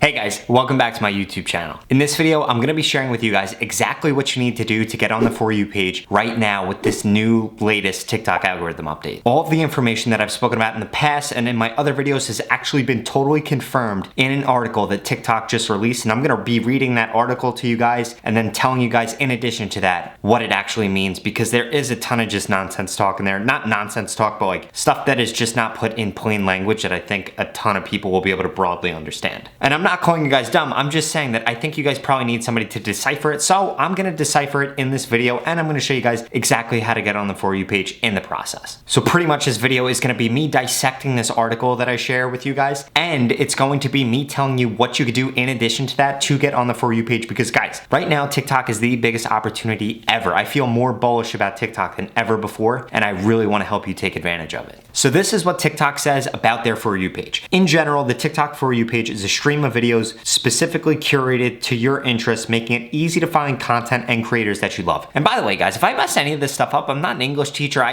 Hey guys, welcome back to my YouTube channel. In this video, I'm gonna be sharing with you guys exactly what you need to do to get on the For You page right now with this new latest TikTok algorithm update. All of the information that I've spoken about in the past and in my other videos has actually been totally confirmed in an article that TikTok just released, and I'm gonna be reading that article to you guys and then telling you guys in addition to that what it actually means, because there is a ton of just nonsense talk in there. Not nonsense talk, but like stuff that is just not put in plain language that I think a ton of people will be able to broadly understand. And I'm not calling you guys dumb, I'm just saying that I think you guys probably need somebody to decipher it, so I'm gonna decipher it in this video and I'm gonna show you guys exactly how to get on the For You page in the process. So pretty much this video is gonna be me dissecting this article that I share with you guys, and it's going to be me telling you what you could do in addition to that to get on the For You page, because guys, right now TikTok is the biggest opportunity ever. I feel more bullish about TikTok than ever before, and I really wanna help you take advantage of it. So this is what TikTok says about their For You page. In general, the TikTok For You page is a stream of videos specifically curated to your interests, making it easy to find content and creators that you love. And by the way, guys, if I mess any of this stuff up, I'm not an English teacher,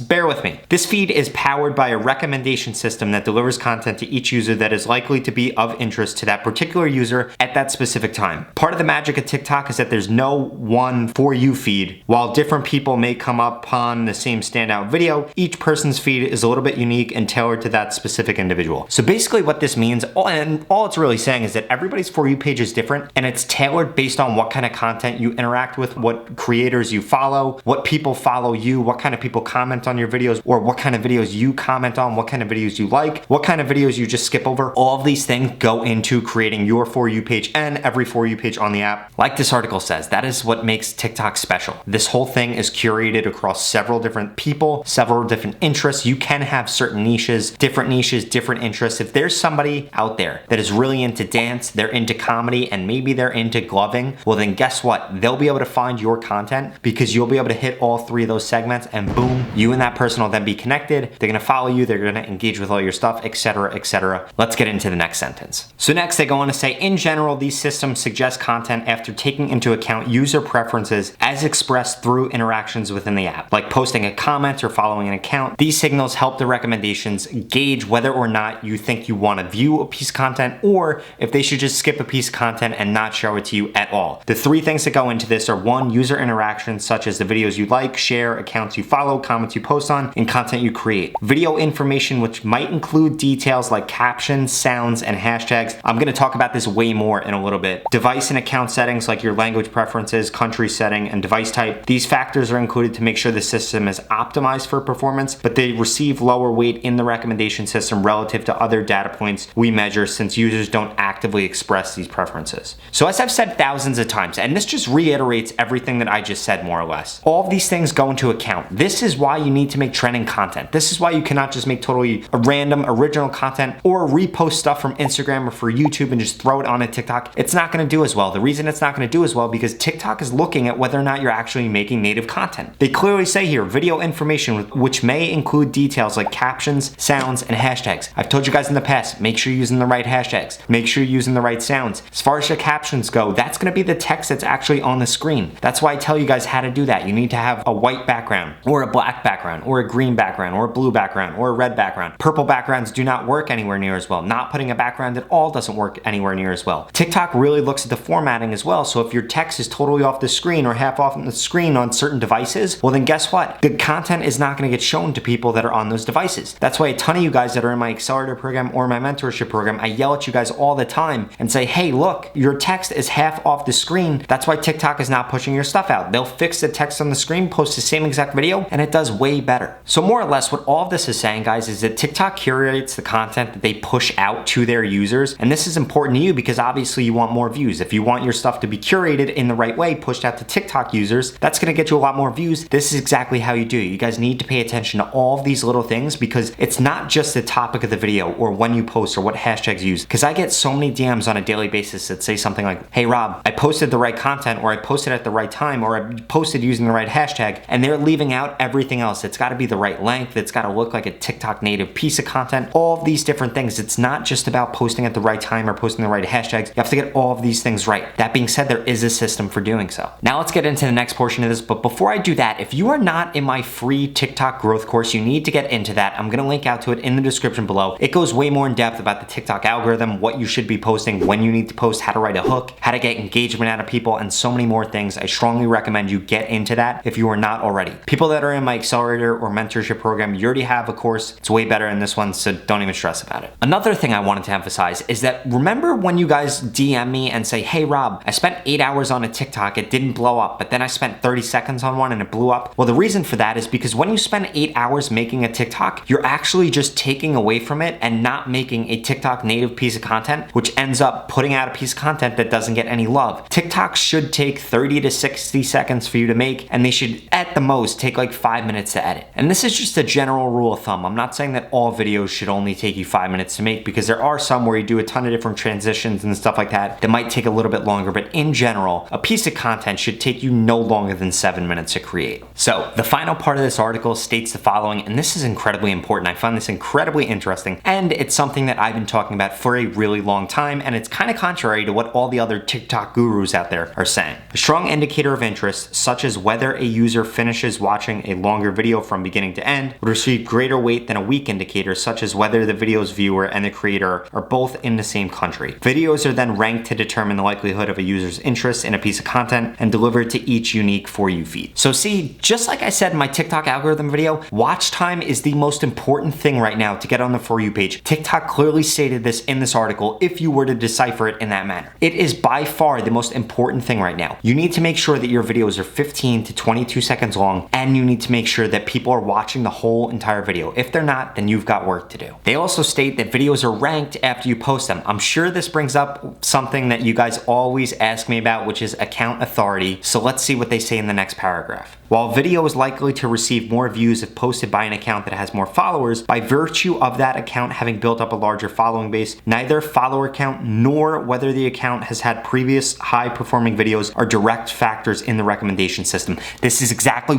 bear with me. This feed is powered by a recommendation system that delivers content to each user that is likely to be of interest to that particular user at that specific time. Part of the magic of TikTok is that there's no one For You feed. While different people may come upon the same standout video, each person's feed is a little bit unique and tailored to that specific individual. So basically what this means, and all it's really saying, is that everybody's For You page is different, and it's tailored based on what kind of content you interact with, what creators you follow, what people follow you, what kind of people comment on your videos, or what kind of videos you comment on, what kind of videos you like, what kind of videos you just skip over. All of these things go into creating your For You page and every For You page on the app. Like this article says, that is what makes TikTok special. This whole thing is curated across several different people, several different interests. You can have certain niches, different interests. If there's somebody out there that is really into dance, they're into comedy, and maybe they're into gloving, well then guess what? They'll be able to find your content because you'll be able to hit all three of those segments, and boom, you and that person will then be connected. They're gonna follow you, they're gonna engage with all your stuff, etc., etc. Let's get into the next sentence. So next they go on to say, in general, these systems suggest content after taking into account user preferences as expressed through interactions within the app, like posting a comment or following an account. These signals help the recommendations gauge whether or not you think you want to view a piece of content, or if they should just skip a piece of content and not show it to you at all. The three things that go into this are: one, user interactions such as the videos you like, share, accounts you follow, comments you post on, and content you create. Video information, which might include details like captions, sounds, and hashtags. I'm going to talk about this way more in a little bit. Device and account settings like your language preferences, country setting, and device type. These factors are included to make sure the system is optimized for performance, but they receive lower weight in the recommendation system relative to other data points we measure, since users don't actively express these preferences. So as I've said thousands of times, and this just reiterates everything that I just said more or less, all of these things go into account. This is why you need to make trending content. This is why you cannot just make totally random original content or repost stuff from Instagram or for YouTube and just throw it on a TikTok. It's not gonna do as well. The reason it's not gonna do as well because TikTok is looking at whether or not you're actually making native content. They clearly say here, video information which may include details like captions, sounds, and hashtags. I've told you guys in the past, make sure you're using the right hashtags. Make sure you're using the right sounds. As far as your captions go, that's gonna be the text that's actually on the screen. That's why I tell you guys how to do that. You need to have a white background, or a black background, or a green background, or a blue background, or a red background. Purple backgrounds do not work anywhere near as well. Not putting a background at all doesn't work anywhere near as well. TikTok really looks at the formatting as well, so if your text is totally off the screen or half off the screen on certain devices, well then guess what? The content is not gonna get shown to people that are on those devices. That's why a ton of you guys that are in my accelerator program or my mentorship program, I yell at you guys all the time and say, hey, look, your text is half off the screen. That's why TikTok is not pushing your stuff out. They'll fix the text on the screen, post the same exact video, and it does way better. So more or less what all of this is saying, guys, is that TikTok curates the content that they push out to their users, and this is important to you because obviously you want more views. If you want your stuff to be curated in the right way, pushed out to TikTok users, that's gonna get you a lot more views. This is exactly how you do it. You guys need to pay attention to all of these little things because it's not just the topic of the video or when you post or what hashtags you use, because I get so many DMs on a daily basis that say something like, hey Rob, I posted the right content, or I posted at the right time, or I posted using the right hashtag, and they're leaving out everything else. It's gotta be the right length, it's gotta look like a TikTok native piece of content, all of these different things. It's not just about posting at the right time or posting the right hashtags. You have to get all of these things right. That being said, there is a system for doing so. Now let's get into the next portion of this, but before I do that, if you are not in my free TikTok growth course, you need to get into that. I'm gonna link out to it in the description below. It goes way more in depth about the TikTok algorithm, what you should should be posting, when you need to post, how to write a hook, how to get engagement out of people, and so many more things. I strongly recommend you get into that if you are not already. People that are in my accelerator or mentorship program, you already have a course. It's way better than this one, so don't even stress about it. Another thing I wanted to emphasize is that remember when you guys DM me and say, hey Rob, I spent 8 hours on a TikTok, it didn't blow up, but then I spent 30 seconds on one and it blew up? Well, the reason for that is because when you spend 8 hours making a TikTok, you're actually just taking away from it and not making a TikTok native piece of content, which ends up putting out a piece of content that doesn't get any love. TikToks should take 30 to 60 seconds for you to make, and they should at the most take like 5 minutes to edit. And this is just a general rule of thumb. I'm not saying that all videos should only take you 5 minutes to make, because there are some where you do a ton of different transitions and stuff like that might take a little bit longer, but in general, a piece of content should take you no longer than 7 minutes to create. So the final part of this article states the following, and this is incredibly important. I find this incredibly interesting, and it's something that I've been talking about for a really long time, and it's kind of contrary to what all the other TikTok gurus out there are saying. A strong indicator of interest, such as whether a user finishes watching a longer video from beginning to end, would receive greater weight than a weak indicator, such as whether the video's viewer and the creator are both in the same country. Videos are then ranked to determine the likelihood of a user's interest in a piece of content and delivered to each unique For You feed. So see, just like I said in my TikTok algorithm video, watch time is the most important thing right now to get on the For You page. TikTok clearly stated this in this article if you were to decipher it in that manner. It is by far the most important thing right now. You need to make sure that your videos are 15 to 22 seconds long, and you need to make sure that people are watching the whole entire video. If they're not, then you've got work to do. They also state that videos are ranked after you post them. I'm sure this brings up something that you guys always ask me about, which is account authority. So let's see what they say in the next paragraph. While video is likely to receive more views if posted by an account that has more followers, by virtue of that account having built up a larger following base, neither follower count nor whether the account has had previous high-performing videos are direct factors in the recommendation system. This is exactly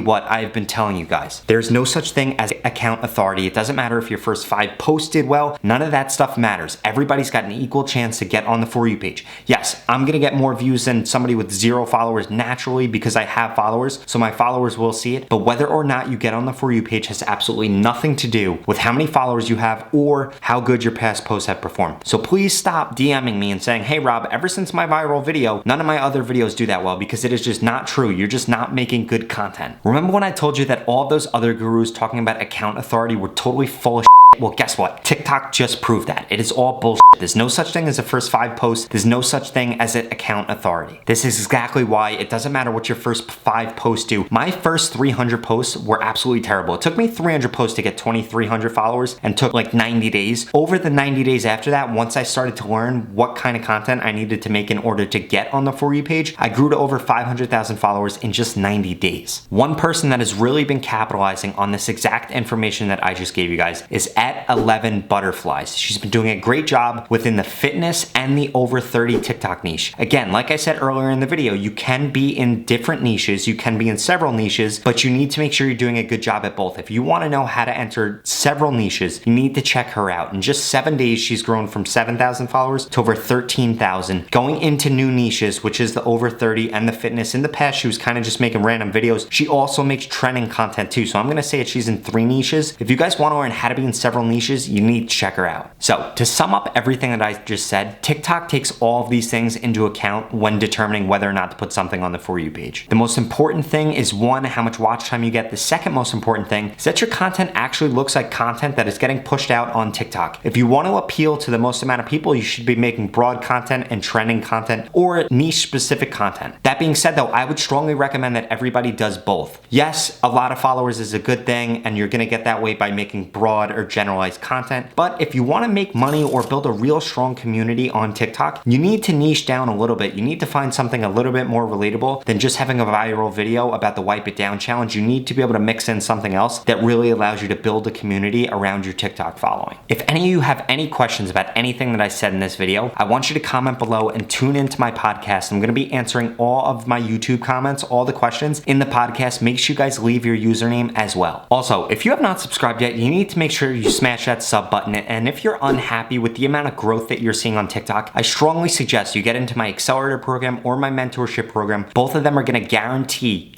what I've been telling you guys. There's no such thing as account authority. It doesn't matter if your first 5 posts did well. None of that stuff matters. Everybody's got an equal chance to get on the For You page. Yes, I'm gonna get more views than somebody with 0 followers naturally because I have followers, so my followers will see it. But whether or not you get on the For You page has absolutely nothing to do with how many followers you have or how good your past posts have performed. So please stop DMing me and saying, hey Rob, ever since my viral video, none of my other videos do that well, because it is just not true. You're just not making good content. Remember when I told you that all those other gurus talking about account authority were totally full of shit? Well, guess what? TikTok just proved that. It is all bullshit. There's no such thing as the first 5 posts. There's no such thing as an account authority. This is exactly why it doesn't matter what your first 5 posts do. My first 300 posts were absolutely terrible. It took me 300 posts to get 2,300 followers and took like 90 days. Over the 90 days after that, once I started to learn what kind of content I needed to make in order to get on the For You page, I grew to over 500,000 followers in just 90 days. One person that has really been capitalizing on this exact information that I just gave you guys is at 11 Butterflies. She's been doing a great job within the fitness and the over 30 TikTok niche. Again, like I said earlier in the video, you can be in different niches, you can be in several niches, but you need to make sure you're doing a good job at both. If you want to know how to enter several niches, you need to check her out. In just 7 days, she's grown from 7,000 followers to over 13,000. Going into new niches, which is the over 30 and the fitness. In the past, she was kind of just making random videos. She also makes trending content too. So I'm going to say that she's in 3 niches. If you guys want to learn how to be in several niches, you need to check her out. So to sum up everything that I just said, TikTok takes all of these things into account when determining whether or not to put something on the For You page. The most important thing is 1, how much watch time you get. The second most important thing is that your content actually looks like content that is getting pushed out on TikTok. If you want to appeal to the most amount of people, you should be making broad content and trending content or niche specific content. That being said though, I would strongly recommend that everybody does both. Yes, a lot of followers is a good thing, and you're gonna get that way by making broad or generalized content. But if you want to make money or build a real strong community on TikTok, you need to niche down a little bit. You need to find something a little bit more relatable than just having a viral video about the Wipe It Down challenge. You need to be able to mix in something else that really allows you to build a community around your TikTok following. If any of you have any questions about anything that I said in this video, I want you to comment below and tune into my podcast. I'm going to be answering all of my YouTube comments, all the questions in the podcast. Make sure you guys leave your username as well. Also, if you have not subscribed yet, you need to make sure you smash that sub button. And if you're unhappy with the amount amount of growth that you're seeing on TikTok, I strongly suggest you get into my accelerator program or my mentorship program. Both of them are gonna guarantee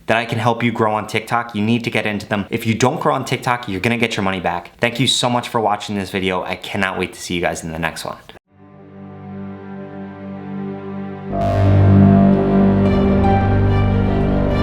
that I can help you grow on TikTok. You need to get into them. If you don't grow on TikTok, you're gonna get your money back. Thank you so much for watching this video. I cannot wait to see you guys in the next one.